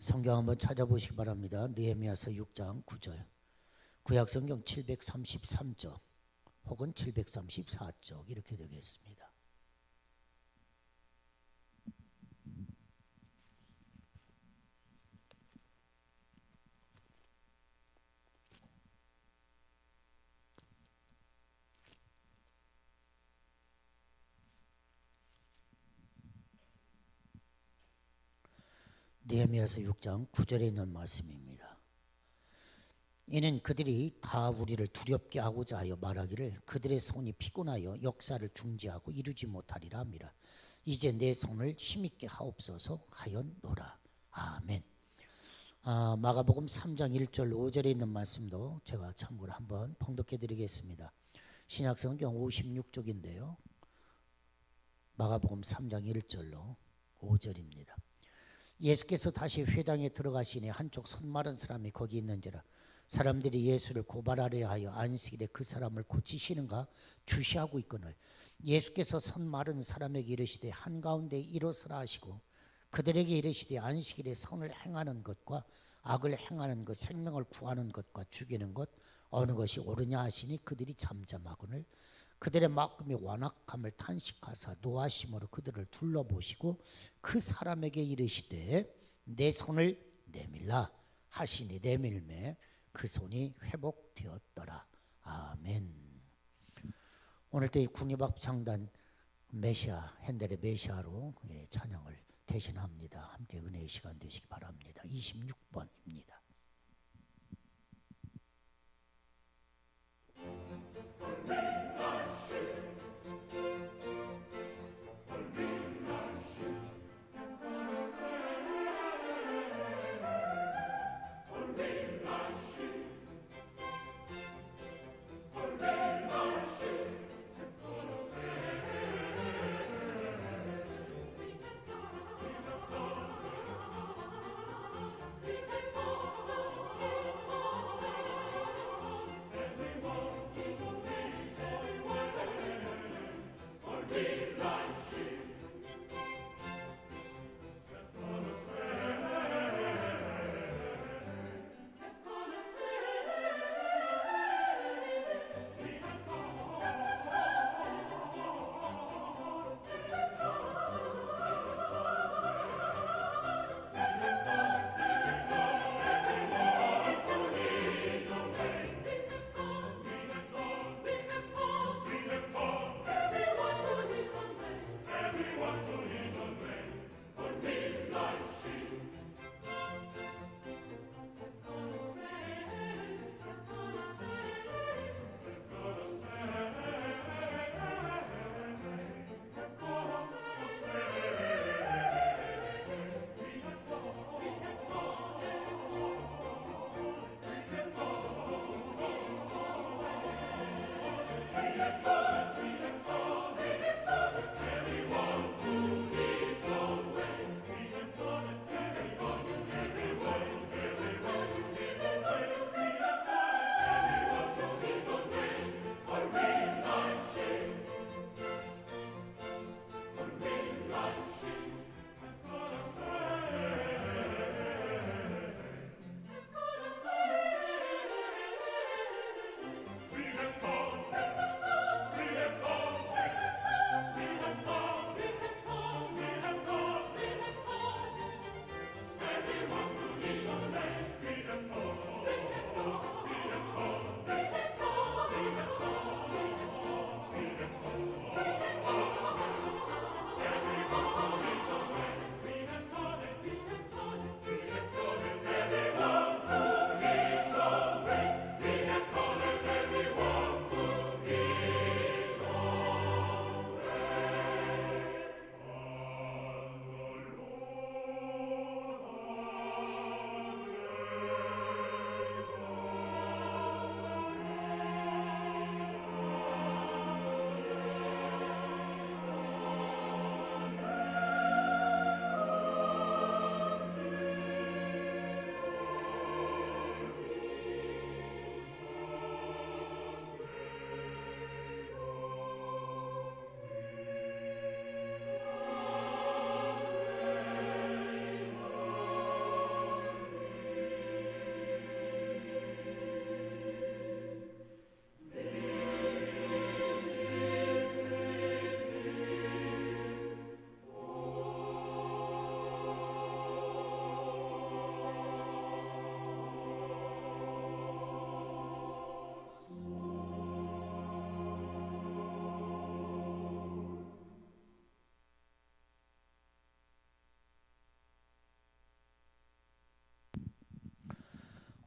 성경 한번 찾아보시기 바랍니다. 느헤미야서 6장 9절, 구약성경 733쪽 혹은 734쪽 이렇게 되겠습니다. 느헤미야서 6장 9절에 있는 말씀입니다. 이는 그들이 다 우리를 두렵게 하고자 하여 말하기를 그들의 손이 피곤하여 역사를 중지하고 이루지 못하리라 함이라. 이제 내 손을 힘있게 하옵소서 하였노라. 아멘. 마가복음 3장 1절 5절에 있는 말씀도 제가 참고로 한번 봉독해 드리겠습니다. 신약성경 56쪽인데요. 마가복음 3장 1절로 5절입니다. 예수께서 다시 회당에 들어가시니 한쪽 손 마른 사람이 거기 있는지라. 사람들이 예수를 고발하려 하여 안식일에 그 사람을 고치시는가 주시하고 있거늘 예수께서 손 마른 사람에게 이르시되 한가운데 일어서라 하시고 그들에게 이르시되 안식일에 선을 행하는 것과 악을 행하는 것, 생명을 구하는 것과 죽이는 것 어느 것이 옳으냐 하시니 그들이 잠잠하거늘 그들의 마음이 완악함을 탄식하사 노하심으로 그들을 둘러보시고 그 사람에게 이르시되 내 손을 내밀라 하시니 내밀매 그 손이 회복되었더라. 아멘. 오늘도 이 국립합창단 메시아 핸델의 메시아로 찬양을 대신합니다. 함께 은혜의 시간 되시기 바랍니다. 26번입니다.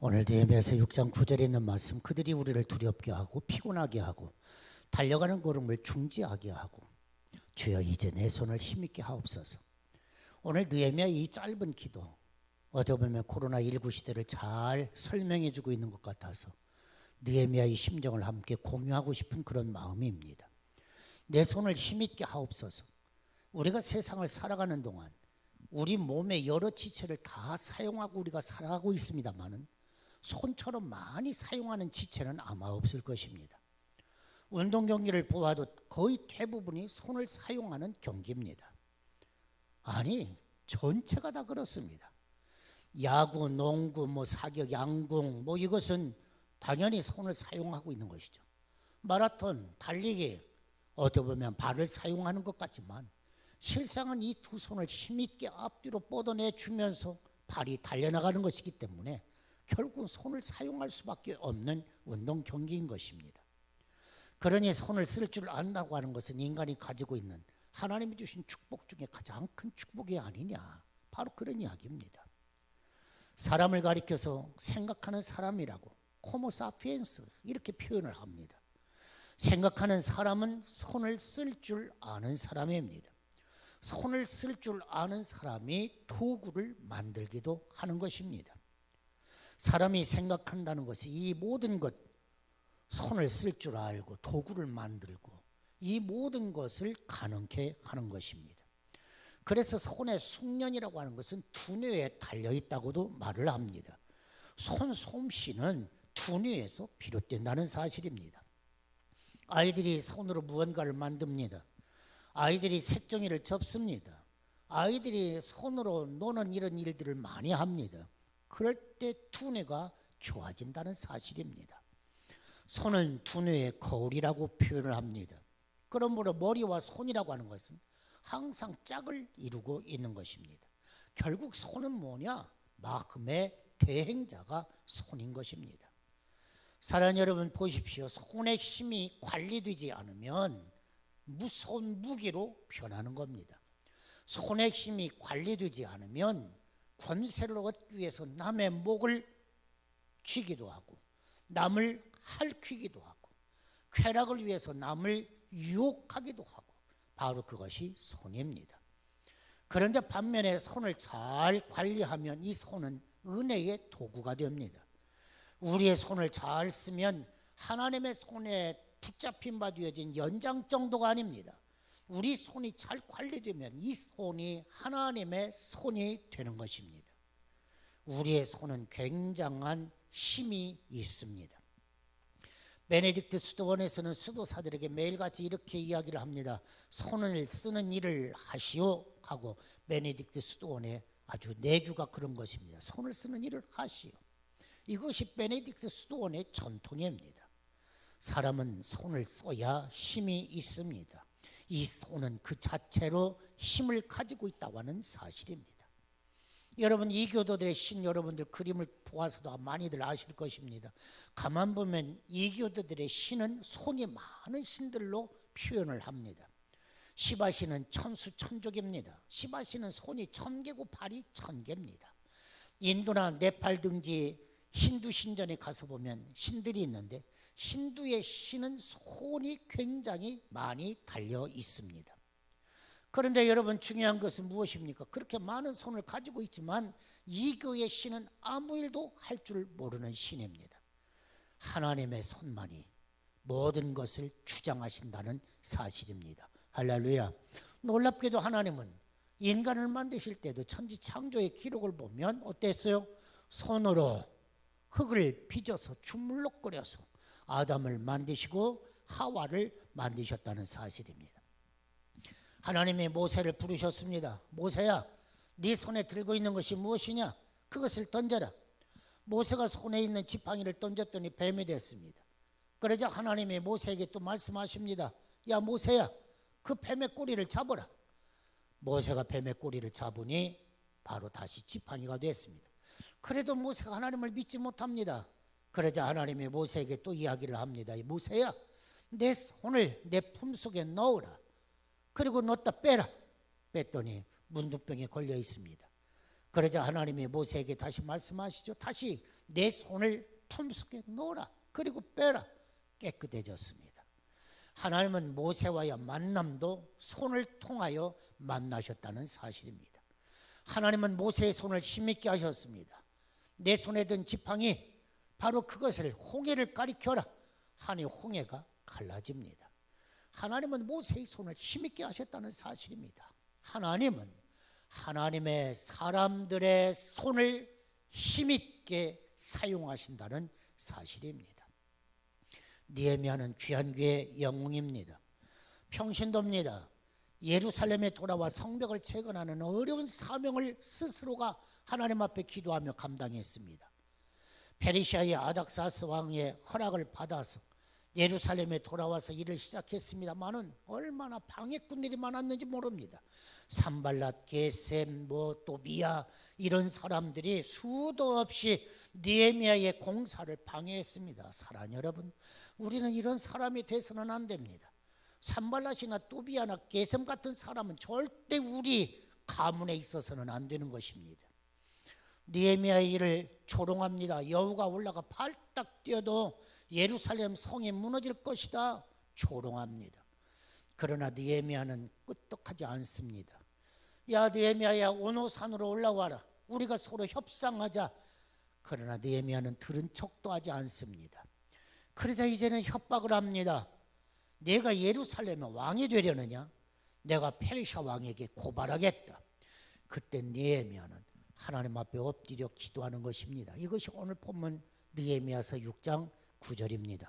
오늘 느헤미야서 6장 9절에 있는 말씀, 그들이 우리를 두렵게 하고 피곤하게 하고 달려가는 걸음을 중지하게 하고 주여 이제 내 손을 힘있게 하옵소서. 오늘 느헤미야 이 짧은 기도, 어떻게 보면 코로나19 시대를 잘 설명해 주고 있는 것 같아서 느헤미야의 심정을 함께 공유하고 싶은 그런 마음입니다. 내 손을 힘있게 하옵소서. 우리가 세상을 살아가는 동안 우리 몸의 여러 지체를 다 사용하고 우리가 살아가고 있습니다만은 손처럼 많이 사용하는 지체는 아마 없을 것입니다. 운동 경기를 보아도 거의 대부분이 손을 사용하는 경기입니다. 아니, 전체가 다 그렇습니다. 야구, 농구, 사격, 양궁, 이것은 당연히 손을 사용하고 있는 것이죠. 마라톤, 달리기, 어떻게 보면 발을 사용하는 것 같지만 실상은 이 두 손을 힘있게 앞뒤로 뻗어내 주면서 발이 달려나가는 것이기 때문에 결국 손을 사용할 수밖에 없는 운동 경기인 것입니다. 그러니 손을 쓸 줄 안다고 하는 것은 인간이 가지고 있는 하나님이 주신 축복 중에 가장 큰 축복이 아니냐, 바로 그런 이야기입니다. 사람을 가리켜서 생각하는 사람이라고 호모 사피엔스 이렇게 표현을 합니다. 생각하는 사람은 손을 쓸 줄 아는 사람입니다. 손을 쓸 줄 아는 사람이 도구를 만들기도 하는 것입니다. 사람이 생각한다는 것이 이 모든 것, 손을 쓸 줄 알고 도구를 만들고 이 모든 것을 가능케 하는 것입니다. 그래서 손의 숙련이라고 하는 것은 두뇌에 달려있다고도 말을 합니다. 손 솜씨는 두뇌에서 비롯된다는 사실입니다. 아이들이 손으로 무언가를 만듭니다. 아이들이 색종이를 접습니다. 아이들이 손으로 노는 이런 일들을 많이 합니다. 그럴 때 두뇌가 좋아진다는 사실입니다. 손은 두뇌의 거울이라고 표현을 합니다. 그러므로 머리와 손이라고 하는 것은 항상 짝을 이루고 있는 것입니다. 결국 손은 뭐냐? 마음의 대행자가 손인 것입니다. 사랑하는 여러분, 보십시오. 손의 힘이 관리되지 않으면 무서운 무기로 변하는 겁니다. 손의 힘이 관리되지 않으면 권세를 얻기 위해서 남의 목을 쥐기도 하고 남을 핥히기도 하고 쾌락을 위해서 남을 유혹하기도 하고 바로 그것이 손입니다. 그런데 반면에 손을 잘 관리하면 이 손은 은혜의 도구가 됩니다. 우리의 손을 잘 쓰면 하나님의 손에 붙잡힌 바 되어진 연장 정도가 아닙니다. 우리 손이 잘 관리되면 이 손이 하나님의 손이 되는 것입니다. 우리의 손은 굉장한 힘이 있습니다. 베네딕트 수도원에서는 수도사들에게 매일같이 이렇게 이야기를 합니다. 손을 쓰는 일을 하시오 하고 베네딕트 수도원의 아주 내규가 그런 것입니다. 손을 쓰는 일을 하시오. 이것이 베네딕트 수도원의 전통입니다. 사람은 손을 써야 힘이 있습니다. 이 손은 그 자체로 힘을 가지고 있다고 하는 사실입니다. 여러분, 이교도들의 신 여러분들 그림을 보아서도 많이들 아실 것입니다. 가만 보면 이교도들의 신은 손이 많은 신들로 표현을 합니다. 시바신은 천수천족입니다. 시바신은 손이 1000개고 발이 1000개입니다. 인도나 네팔 등지 힌두 신전에 가서 보면 신들이 있는데 힌두의 신은 손이 굉장히 많이 달려 있습니다. 그런데 여러분, 중요한 것은 무엇입니까? 그렇게 많은 손을 가지고 있지만 이교의 신은 아무 일도 할 줄 모르는 신입니다. 하나님의 손만이 모든 것을 주장하신다는 사실입니다. 할렐루야. 놀랍게도 하나님은 인간을 만드실 때도 천지창조의 기록을 보면 어땠어요? 손으로 흙을 빚어서 주물럭거려서 아담을 만드시고 하와를 만드셨다는 사실입니다. 하나님이 모세를 부르셨습니다. 모세야, 네 손에 들고 있는 것이 무엇이냐? 그것을 던져라. 모세가 손에 있는 지팡이를 던졌더니 뱀이 됐습니다. 그러자 하나님이 모세에게 또 말씀하십니다. 야 모세야, 그 뱀의 꼬리를 잡아라. 모세가 뱀의 꼬리를 잡으니 바로 다시 지팡이가 됐습니다. 그래도 모세가 하나님을 믿지 못합니다. 그러자 하나님이 모세에게 또 이야기를 합니다. 모세야, 내 손을 내 품속에 넣으라. 그리고 넣었다 빼라. 뺐더니 문둥병에 걸려 있습니다. 그러자 하나님이 모세에게 다시 말씀하시죠. 다시 내 손을 품속에 넣어라. 그리고 빼라. 깨끗해졌습니다. 하나님은 모세와의 만남도 손을 통하여 만나셨다는 사실입니다. 하나님은 모세의 손을 힘있게 하셨습니다. 내 손에 든 지팡이, 바로 그것을 홍해를 가리켜라 하니 홍해가 갈라집니다. 하나님은 모세의 손을 힘있게 하셨다는 사실입니다. 하나님은 하나님의 사람들의 손을 힘있게 사용하신다는 사실입니다. 느헤미야는 귀한 귀의 영웅입니다. 평신도입니다. 예루살렘에 돌아와 성벽을 재건하는 어려운 사명을 스스로가 하나님 앞에 기도하며 감당했습니다. 페르시아의 아닥사스 왕의 허락을 받아서 예루살렘에 돌아와서 일을 시작했습니다마는 얼마나 방해꾼들이 많았는지 모릅니다. 산발랏, 게셈, 또비야 이런 사람들이 수도 없이 느헤미야의 공사를 방해했습니다. 사랑하는 여러분, 우리는 이런 사람이 돼서는 안 됩니다. 산발랏이나 또비야나 게셈 같은 사람은 절대 우리 가문에 있어서는 안 되는 것입니다. 느헤미야의 일을 조롱합니다. 여우가 올라가 발딱 뛰어도 예루살렘 성이 무너질 것이다 조롱합니다. 그러나 느헤미야는 끄떡하지 않습니다. 야 느헤미야야, 오노 산으로 올라와라. 우리가 서로 협상하자. 그러나 느헤미야는 들은 척도 하지 않습니다. 그러자 이제는 협박을 합니다. 내가 예루살렘의 왕이 되려느냐? 내가 페르시아 왕에게 고발하겠다. 그때 느헤미야는 하나님 앞에 엎드려 기도하는 것입니다. 이것이 오늘 본문 느헤미야서 6장 9절입니다.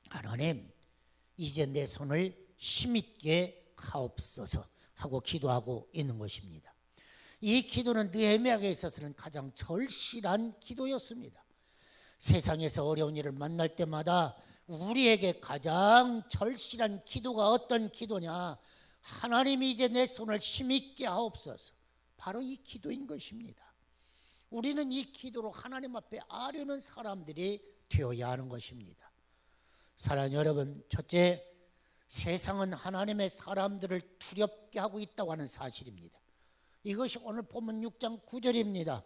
하나님, 이제 내 손을 힘있게 하옵소서 하고 기도하고 있는 것입니다. 이 기도는 느헤미야에게 있어서는 가장 절실한 기도였습니다. 세상에서 어려운 일을 만날 때마다 우리에게 가장 절실한 기도가 어떤 기도냐? 하나님이 이제 내 손을 힘있게 하옵소서. 바로 이 기도인 것입니다. 우리는 이 기도로 하나님 앞에 아뢰는 사람들이 되어야 하는 것입니다. 사랑하는 여러분, 첫째, 세상은 하나님의 사람들을 두렵게 하고 있다고 하는 사실입니다. 이것이 오늘 본문 6장 9절입니다.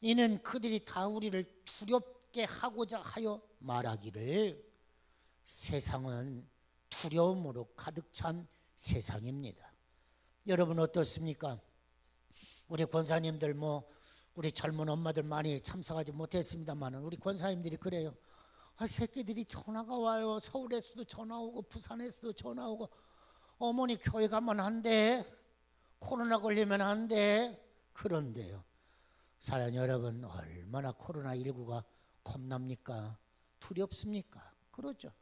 이는 그들이 다 우리를 두렵게 하고자 하여 말하기를, 세상은 두려움으로 가득 찬 세상입니다. 여러분 어떻습니까? 우리 권사님들 우리 젊은 엄마들 많이 참석하지 못했습니다만 우리 권사님들이 그래요. 새끼들이 전화가 와요. 서울에서도 전화 오고 부산에서도 전화 오고, 어머니 교회 가면 안 돼, 코로나 걸리면 안 돼. 그런데요, 사랑하는 여러분, 얼마나 코로나19가 겁납니까? 두렵습니까? 그렇죠.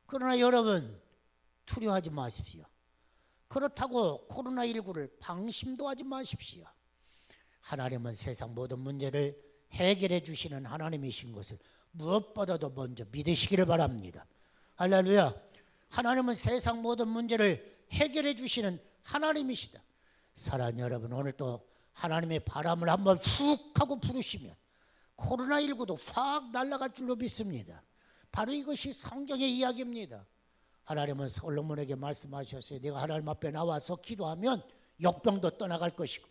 그러나 여러분, 두려워하지 마십시오. 그렇다고 코로나19를 방심도 하지 마십시오. 하나님은 세상 모든 문제를 해결해 주시는 하나님이신 것을 무엇보다도 먼저 믿으시기를 바랍니다. 할렐루야. 하나님은 세상 모든 문제를 해결해 주시는 하나님이시다. 사랑하는 여러분, 오늘 또 하나님의 바람을 한번 훅 하고 부르시면 코로나19도 확 날아갈 줄로 믿습니다. 바로 이것이 성경의 이야기입니다. 하나님은 솔로몬에게 말씀하셨어요. 내가 하나님 앞에 나와서 기도하면 역병도 떠나갈 것이고,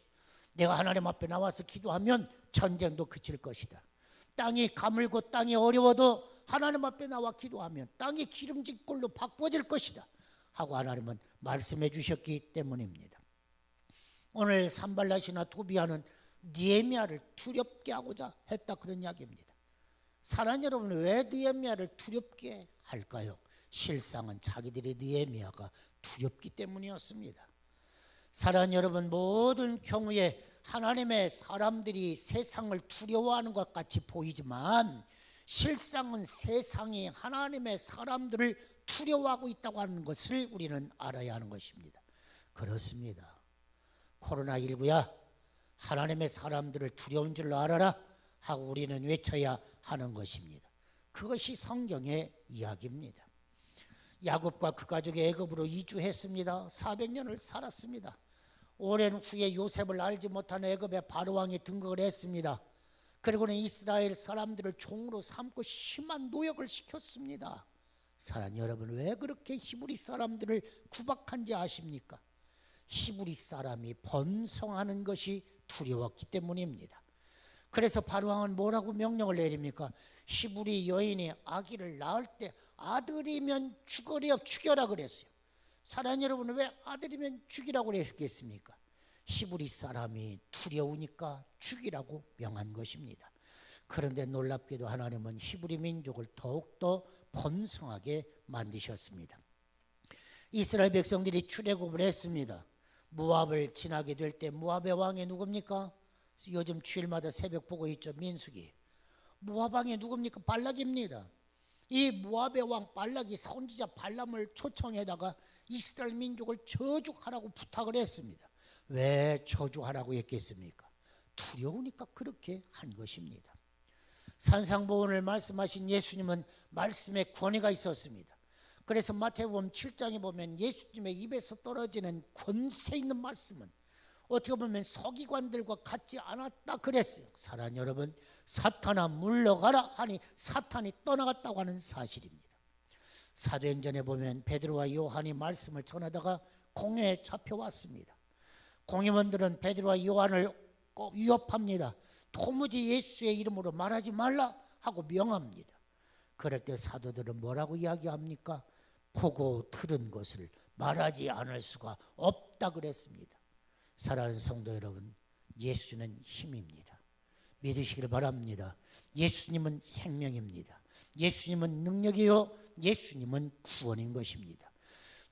내가 하나님 앞에 나와서 기도하면 전쟁도 그칠 것이다. 땅이 가물고 땅이 어려워도 하나님 앞에 나와 기도하면 땅이 기름진 꼴로 바꿔질 것이다 하고 하나님은 말씀해 주셨기 때문입니다. 오늘 산발랏이나 토비야는 느헤미야를 두렵게 하고자 했다, 그런 이야기입니다. 사랑하는 여러분, 왜 느헤미야를 두렵게 할까요? 실상은 자기들의 느헤미야가 두렵기 때문이었습니다. 사랑하는 여러분, 모든 경우에 하나님의 사람들이 세상을 두려워하는 것 같이 보이지만 실상은 세상이 하나님의 사람들을 두려워하고 있다고 하는 것을 우리는 알아야 하는 것입니다. 그렇습니다. 코로나19야, 하나님의 사람들을 두려운 줄로 알아라 하고 우리는 외쳐야 하는 것입니다. 그것이 성경의 이야기입니다. 야곱과 그 가족이 애굽으로 이주했습니다. 400년을 살았습니다. 오랜 후에 요셉을 알지 못한 애굽의 바로왕이 등극을 했습니다. 그리고는 이스라엘 사람들을 종으로 삼고 심한 노역을 시켰습니다. 사랑하는 여러분, 왜 그렇게 히브리 사람들을 구박한지 아십니까? 히브리 사람이 번성하는 것이 두려웠기 때문입니다. 그래서 바로왕은 뭐라고 명령을 내립니까? 히브리 여인이 아기를 낳을 때 아들이면 죽여라 그랬어요. 사랑하는 여러분, 왜 아들이면 죽이라고 그랬겠습니까? 히브리 사람이 두려우니까 죽이라고 명한 것입니다. 그런데 놀랍게도 하나님은 히브리 민족을 더욱더 번성하게 만드셨습니다. 이스라엘 백성들이 출애굽을 했습니다. 모압을 지나게 될 때 모압의 왕이 누굽니까? 요즘 주일마다 새벽 보고 있죠, 민수기. 모압 왕이 누굽니까? 발락입니다. 이 모압의 왕 발락이 선지자 발람을 초청해다가 이스라엘 민족을 저주하라고 부탁을 했습니다. 왜 저주하라고 했겠습니까? 두려우니까 그렇게 한 것입니다. 산상보훈을 말씀하신 예수님은 말씀에 권위가 있었습니다. 그래서 마태복음 7장에 보면 예수님의 입에서 떨어지는 권세 있는 말씀은 어떻게 보면 서기관들과 같지 않았다 그랬어요. 사랑하는 여러분, 사탄아 물러가라 하니 사탄이 떠나갔다고 하는 사실입니다. 사도행전에 보면 베드로와 요한이 말씀을 전하다가 공회에 잡혀왔습니다. 공회원들은 베드로와 요한을 위협합니다. 도무지 예수의 이름으로 말하지 말라 하고 명합니다. 그럴 때 사도들은 뭐라고 이야기합니까? 보고 들은 것을 말하지 않을 수가 없다 그랬습니다. 사랑하는 성도 여러분, 예수는 힘입니다. 믿으시길 바랍니다. 예수님은 생명입니다. 예수님은 능력이요, 예수님은 구원인 것입니다.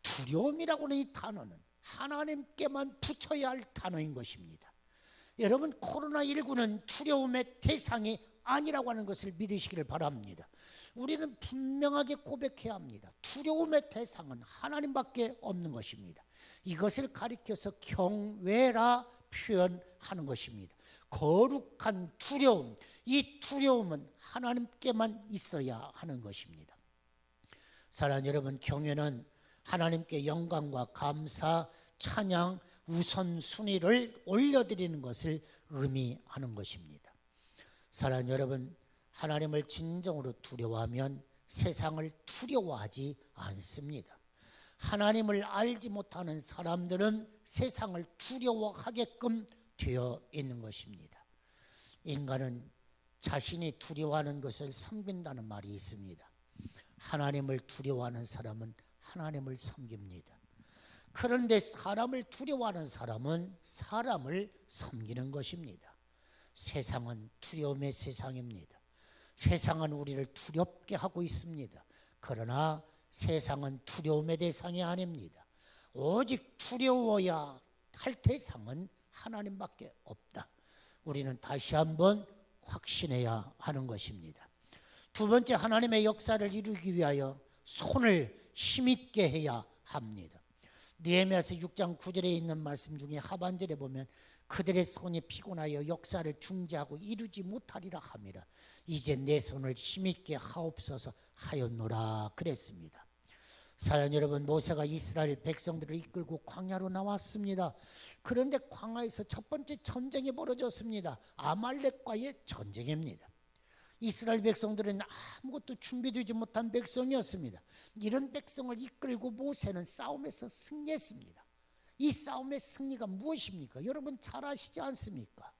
두려움이라고는 이 단어는 하나님께만 붙여야 할 단어인 것입니다. 여러분, 코로나19는 두려움의 대상이 아니라고 하는 것을 믿으시기를 바랍니다. 우리는 분명하게 고백해야 합니다. 두려움의 대상은 하나님밖에 없는 것입니다. 이것을 가리켜서 경외라 표현하는 것입니다. 거룩한 두려움, 이 두려움은 하나님께만 있어야 하는 것입니다. 사랑하는 여러분, 경외는 하나님께 영광과 감사, 찬양, 우선순위를 올려드리는 것을 의미하는 것입니다. 사랑하는 여러분, 하나님을 진정으로 두려워하면 세상을 두려워하지 않습니다. 하나님을 알지 못하는 사람들은 세상을 두려워하게끔 되어 있는 것입니다. 인간은 자신이 두려워하는 것을 섬긴다는 말이 있습니다. 하나님을 두려워하는 사람은 하나님을 섬깁니다. 그런데 사람을 두려워하는 사람은 사람을 섬기는 것입니다. 세상은 두려움의 세상입니다. 세상은 우리를 두렵게 하고 있습니다. 그러나 세상은 두려움의 대상이 아닙니다. 오직 두려워야 할 대상은 하나님밖에 없다. 우리는 다시 한번 확신해야 하는 것입니다. 두 번째, 하나님의 역사를 이루기 위하여 손을 힘있게 해야 합니다. 느헤미야서 6장 9절에 있는 말씀 중에 하반절에 보면 그들의 손이 피곤하여 역사를 중지하고 이루지 못하리라 함이라. 이제 내 손을 힘있게 하옵소서 하였노라 그랬습니다. 사랑하는 여러분, 모세가 이스라엘 백성들을 이끌고 광야로 나왔습니다. 그런데 광야에서 첫 번째 전쟁이 벌어졌습니다. 아말렉과의 전쟁입니다. 이스라엘 백성들은 아무것도 준비되지 못한 백성이었습니다. 이런 백성을 이끌고 모세는 싸움에서 승리했습니다. 이 싸움의 승리가 무엇입니까? 여러분 잘 아시지 않습니까?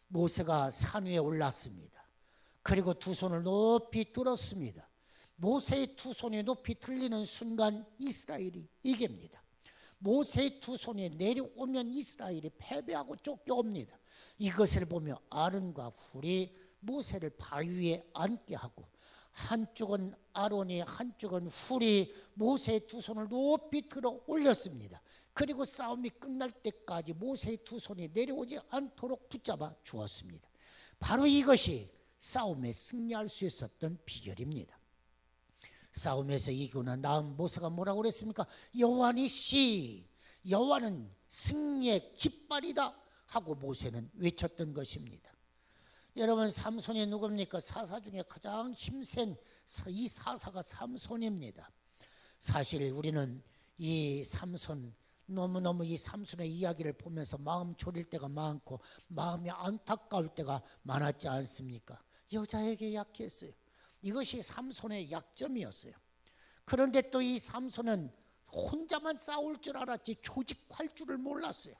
모세가 산 위에 올랐습니다. 그리고 두 손을 높이 들었습니다. 모세의 두 손이 높이 들리는 순간 이스라엘이 이깁니다. 모세의 두 손이 내려오면 이스라엘이 패배하고 쫓겨옵니다. 이것을 보며 아론과 훌이 모세를 바위 위에 앉게 하고, 한쪽은 아론이 한쪽은 훌이 모세의 두 손을 높이 들어 올렸습니다. 그리고 싸움이 끝날 때까지 모세의 두 손이 내려오지 않도록 붙잡아 주었습니다. 바로 이것이 싸움에 승리할 수 있었던 비결입니다. 싸움에서 이기고 난 다음 모세가 뭐라고 그랬습니까? 여호와니시, 여호와는 승리의 깃발이다 하고 모세는 외쳤던 것입니다. 여러분, 삼손이 누굽니까? 사사 중에 가장 힘센 이 사사가 삼손입니다. 사실 우리는 이 삼손, 너무너무 이 삼손의 이야기를 보면서 마음 졸일 때가 많고 마음이 안타까울 때가 많았지 않습니까? 여자에게 약했어요. 이것이 삼손의 약점이었어요. 그런데 또 이 삼손은 혼자만 싸울 줄 알았지 조직할 줄을 몰랐어요.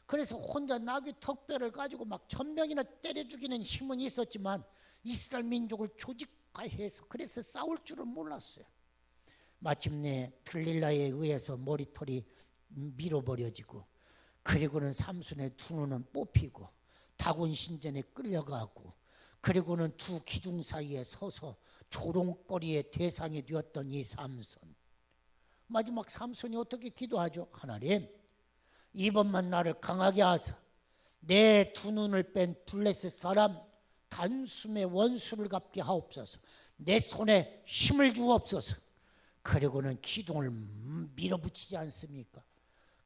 그래서 혼자 나귀 턱뼈를 가지고 막 1000명이나 때려 죽이는 힘은 있었지만 이스라엘 민족을 조직화해서 그래서 싸울 줄은 몰랐어요. 마침내 들릴라에 의해서 머리털이 밀어버려지고, 그리고는 삼손의 두 눈은 뽑히고 다곤 신전에 끌려가고, 그리고는 두 기둥 사이에 서서 조롱거리의 대상이 되었던 이 삼손. 마지막 삼손이 어떻게 기도하죠? 하나님, 이번만 나를 강하게 하사 내 두 눈을 뺀 블레셋 사람 단숨에 원수를 갚게 하옵소서. 내 손에 힘을 주옵소서. 그리고는 기둥을 밀어붙이지 않습니까?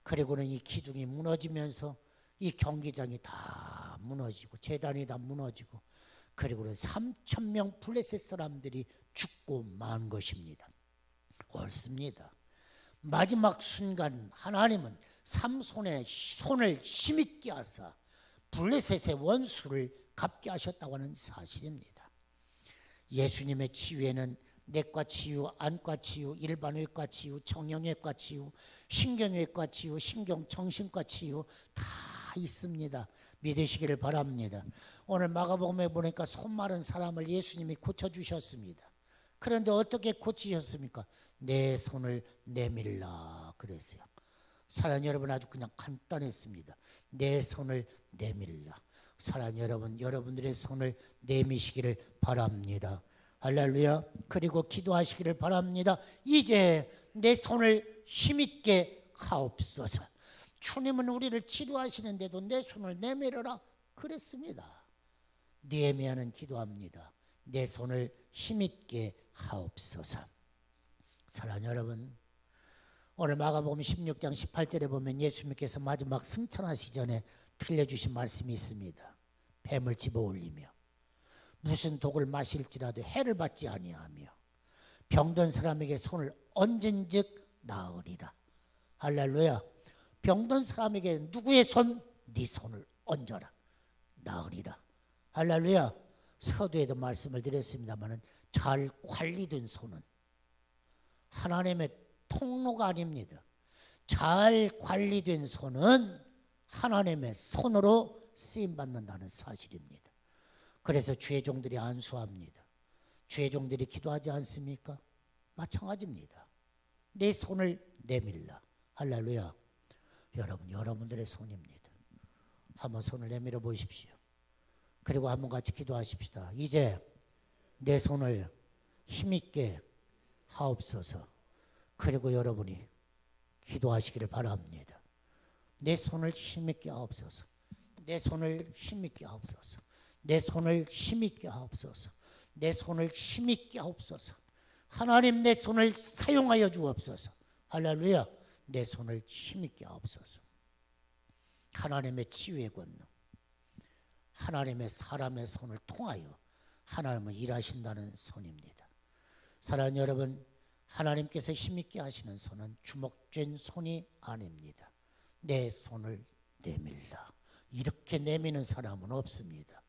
그리고는 이 기둥이 무너지면서 이 경기장이 다 무너지고 제단이 다 무너지고, 그리고는 3000명 블레셋 사람들이 죽고 만 것입니다. 옳습니다. 마지막 순간 하나님은 삼손의 손을 힘있게 하사 블레셋의 원수를 갚게 하셨다고 하는 사실입니다. 예수님의 치유에는 내과 치유, 안과 치유, 일반외과 치유, 정형외과 치유, 신경외과 치유, 신경정신과 치유 다 있습니다. 믿으시기를 바랍니다. 오늘 마가복음에 보니까 손 마른 사람을 예수님이 고쳐주셨습니다. 그런데 어떻게 고치셨습니까? 내 손을 내밀라 그랬어요. 사랑하는 여러분, 아주 그냥 간단했습니다. 내 손을 내밀라. 사랑하는 여러분, 여러분들의 손을 내미시기를 바랍니다. 할렐루야. 그리고 기도하시기를 바랍니다. 이제 내 손을 힘있게 하옵소서. 주님은 우리를 치료하시는데도 내 손을 내밀어라 그랬습니다. 느헤미야는 기도합니다. 내 손을 힘있게 하옵소서. 사랑하는 여러분, 오늘 마가복음 16장 18절에 보면 예수님께서 마지막 승천하시기 전에 들려주신 말씀이 있습니다. 뱀을 집어올리며 무슨 독을 마실지라도 해를 받지 아니하며 병든 사람에게 손을 얹은즉 나으리라. 할렐루야. 병든 사람에게 누구의 손? 네 손을 얹어라. 나으리라. 할렐루야. 서두에도 말씀을 드렸습니다만 잘 관리된 손은 하나님의 통로가 아닙니다. 잘 관리된 손은 하나님의 손으로 쓰임받는다는 사실입니다. 그래서 주의 종들이 안수합니다. 주의 종들이 기도하지 않습니까? 마찬가지입니다. 내 손을 내밀라. 할렐루야. 여러분, 여러분들의 손입니다. 한번 손을 내밀어 보십시오. 그리고 한번 같이 기도하십시다. 이제 내 손을 힘있게 하옵소서. 그리고 여러분이 기도하시기를 바랍니다. 내 손을 힘있게 하옵소서. 내 손을 힘있게 하옵소서. 내 손을 힘있게 하옵소서. 내 손을 힘있게 하옵소서. 하나님, 내 손을 사용하여 주옵소서. 할렐루야. 내 손을 힘있게 하옵소서. 하나님의 치유의 권능, 하나님의 사람의 손을 통하여 하나님은 일하신다는 손입니다. 사랑하는 여러분, 하나님께서 힘있게 하시는 손은 주먹쥔 손이 아닙니다. 내 손을 내밀라. 이렇게 내미는 사람은 없습니다.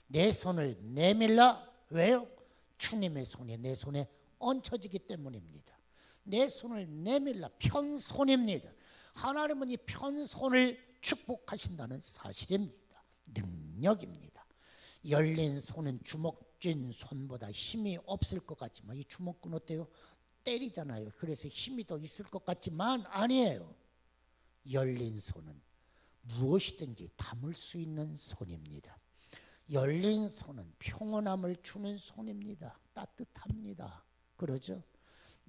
내 손을 내밀라. 왜요? 주님의 손이 내 손에 얹혀지기 때문입니다. 내 손을 내밀라. 편손입니다. 하나님은 이 편손을 축복하신다는 사실입니다. 능력입니다. 열린 손은 주먹 쥔 손보다 힘이 없을 것 같지만, 이 주먹은 어때요? 때리잖아요. 그래서 힘이 더 있을 것 같지만 아니에요. 열린 손은 무엇이든지 담을 수 있는 손입니다. 열린 손은 평온함을 주는 손입니다. 따뜻합니다. 그러죠?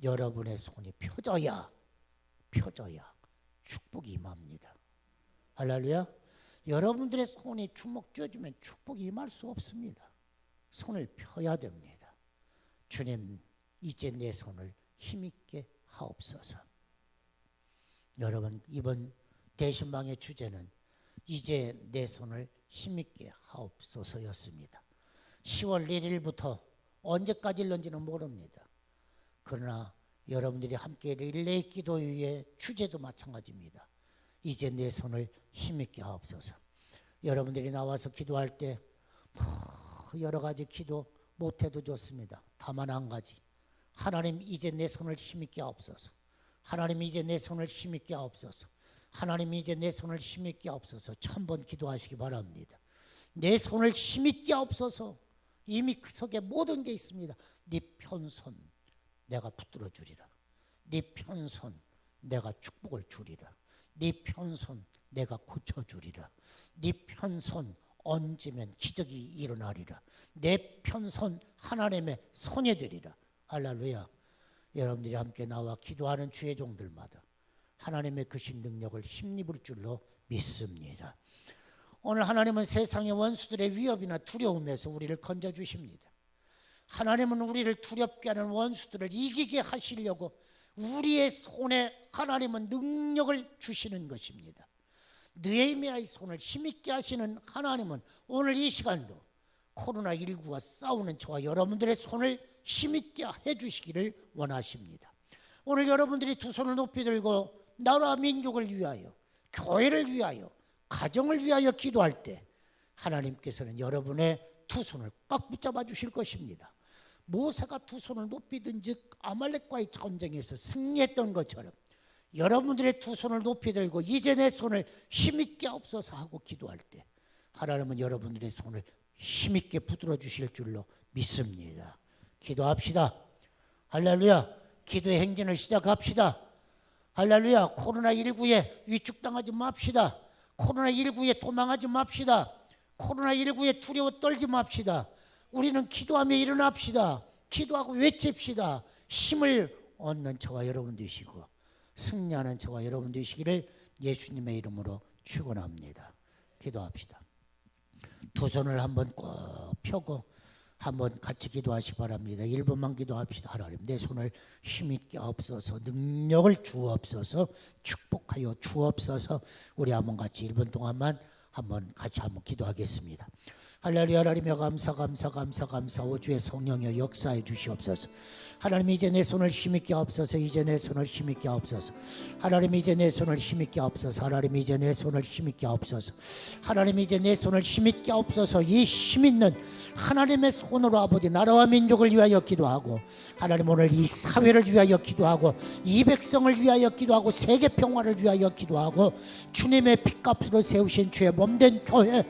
여러분의 손이 펴져야 축복이 임합니다. 할렐루야. 여러분들의 손이 주먹 쥐어주면 축복이 임할 수 없습니다. 손을 펴야 됩니다. 주님, 이제 내 손을 힘있게 하옵소서. 여러분, 이번 대신방의 주제는 이제 내 손을 힘있게 하옵소서였습니다. 10월 1일부터 언제까지 일는지는 모릅니다. 그러나 여러분들이 함께 릴레이 기도회의 주제도 마찬가지입니다. 이제 내 손을 힘있게 하옵소서. 여러분들이 나와서 기도할 때 여러 가지 기도 못해도 좋습니다. 다만 한 가지, 하나님, 이제 내 손을 힘있게 하옵소서. 하나님, 이제 내 손을 힘있게 하옵소서. 하나님이 이제 내 손을 힘있게 없어서 1000번 기도하시기 바랍니다. 내 손을 힘있게 없어서 이미 그 속에 모든 게 있습니다. 네 편손 내가 붙들어 주리라. 네 편손 내가 축복을 주리라. 네 편손 내가 고쳐주리라. 네 편손 얹으면 기적이 일어나리라. 내 편손 하나님의 손에 되리라. 할렐루야. 여러분들이 함께 나와 기도하는 주의 종들마다 하나님의 크신 능력을 힘입을 줄로 믿습니다. 오늘 하나님은 세상의 원수들의 위협이나 두려움에서 우리를 건져주십니다. 하나님은 우리를 두렵게 하는 원수들을 이기게 하시려고 우리의 손에 하나님은 능력을 주시는 것입니다. 느헤미야의 손을 힘있게 하시는 하나님은 오늘 이 시간도 코로나19와 싸우는 저와 여러분들의 손을 힘있게 해주시기를 원하십니다. 오늘 여러분들이 두 손을 높이 들고 나라 민족을 위하여, 교회를 위하여, 가정을 위하여 기도할 때 하나님께서는 여러분의 두 손을 꽉 붙잡아 주실 것입니다. 모세가 두 손을 높이 든 즉 아말렉과의 전쟁에서 승리했던 것처럼 여러분들의 두 손을 높이 들고 이제 내 손을 힘있게 없어서 하고 기도할 때 하나님은 여러분들의 손을 힘있게 붙들어 주실 줄로 믿습니다. 기도합시다. 할렐루야. 기도의 행진을 시작합시다. 할렐루야. 코로나19에 위축당하지 맙시다. 코로나19에 도망하지 맙시다. 코로나19에 두려워 떨지 맙시다. 우리는 기도하며 일어납시다. 기도하고 외칩시다. 힘을 얻는 저와 여러분 되시고 승리하는 저와 여러분 되시기를 예수님의 이름으로 축원합니다. 기도합시다. 두 손을 한번 꼭 펴고 한번 같이 기도하시기 바랍니다. 1분만 기도합시다. 하나님 내 손을 힘있게 없어서 능력을 주옵소서 축복하여 주옵소서. 우리 한번 같이 1분 동안만 같이 한번 기도하겠습니다. 할렐루야. 하나님여 감사 오주의 성령여 역사해 주시옵소서. 하나님 이제 내 손을 힘있게 없어서 이제 내 손을 힘있게 없어서 하나님 이제 내 손을 힘있게 없어서 하나님 이제 내 손을 힘있게 없어서 하나님 이제 내 손을 힘있게 없어서 이 힘있는 하나님의 손으로 아버지 나라와 민족을 위하여 기도하고 하나님 오늘 이 사회를 위하여 기도하고 이 백성을 위하여 기도하고 세계 평화를 위하여 기도하고 주님의 핏값으로 세우신 주의 몸된 교회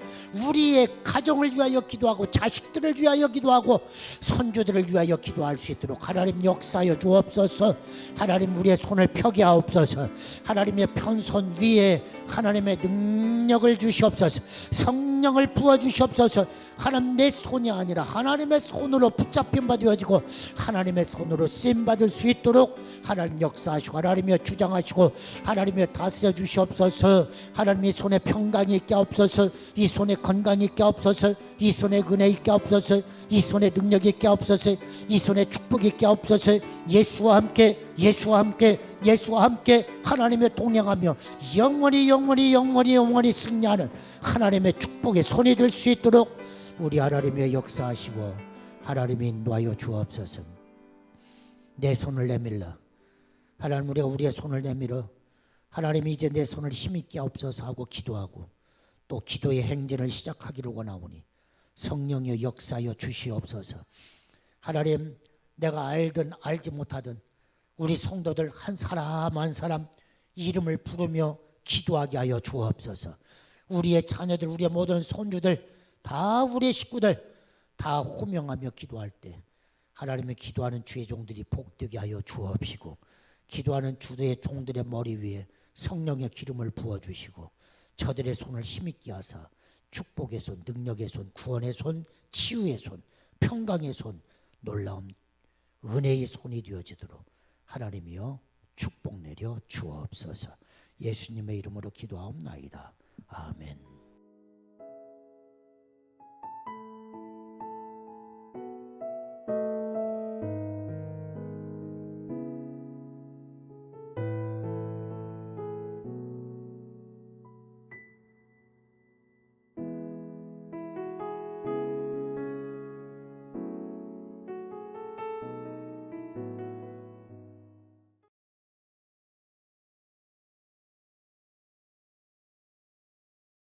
우리의 가정을 위하여 기도하고 자식들을 위하여 기도하고 손주들을 위하여 기도할 수 있도록 하나님 역사하여 주옵소서. 하나님 우리의 손을 펴게 하옵소서. 하나님의 편손 위에 하나님의 능력을 주시옵소서. 성령을 부어주시옵소서. 하나님 내 손이 아니라 하나님의 손으로 붙잡힌 바 되어지고 하나님의 손으로 쓰임받을 수 있도록 하나님 역사하시고 하나님이 주장하시고 하나님이 다스려 주시옵소서. 하나님이 손에 평강이 있게 없어서 이 손에 건강이 있게 없어서 이 손에 은혜 있게 없어서 이 손에 능력이 있게 없어서 이 손에 축복이 있게 없어서 예수와 함께 하나님의 동행하며 영원히 승리하는 하나님의 축복의 손이 될 수 있도록 우리 하나님의 역사하시고 하나님이 인도하여 주옵소서. 내 손을 내밀라. 하나님 우리의 손을 내밀어 하나님이 이제 내 손을 힘있게 없어서 하고 기도하고 또 기도의 행진을 시작하기를 원하오니 성령의 역사여 주시옵소서. 하나님 내가 알든 알지 못하든 우리 성도들 한 사람 한 사람 이름을 부르며 기도하게 하여 주옵소서. 우리의 자녀들 우리의 모든 손주들 다 우리의 식구들 다 호명하며 기도할 때 하나님의 기도하는 주의 종들이 복되게 하여 주옵시고 기도하는 주의 종들의 머리 위에 성령의 기름을 부어주시고 저들의 손을 힘있게 하사 축복의 손, 능력의 손, 구원의 손, 치유의 손, 평강의 손, 놀라운 은혜의 손이 되어지도록 하나님이여 축복 내려 주옵소서. 예수님의 이름으로 기도하옵나이다. 아멘.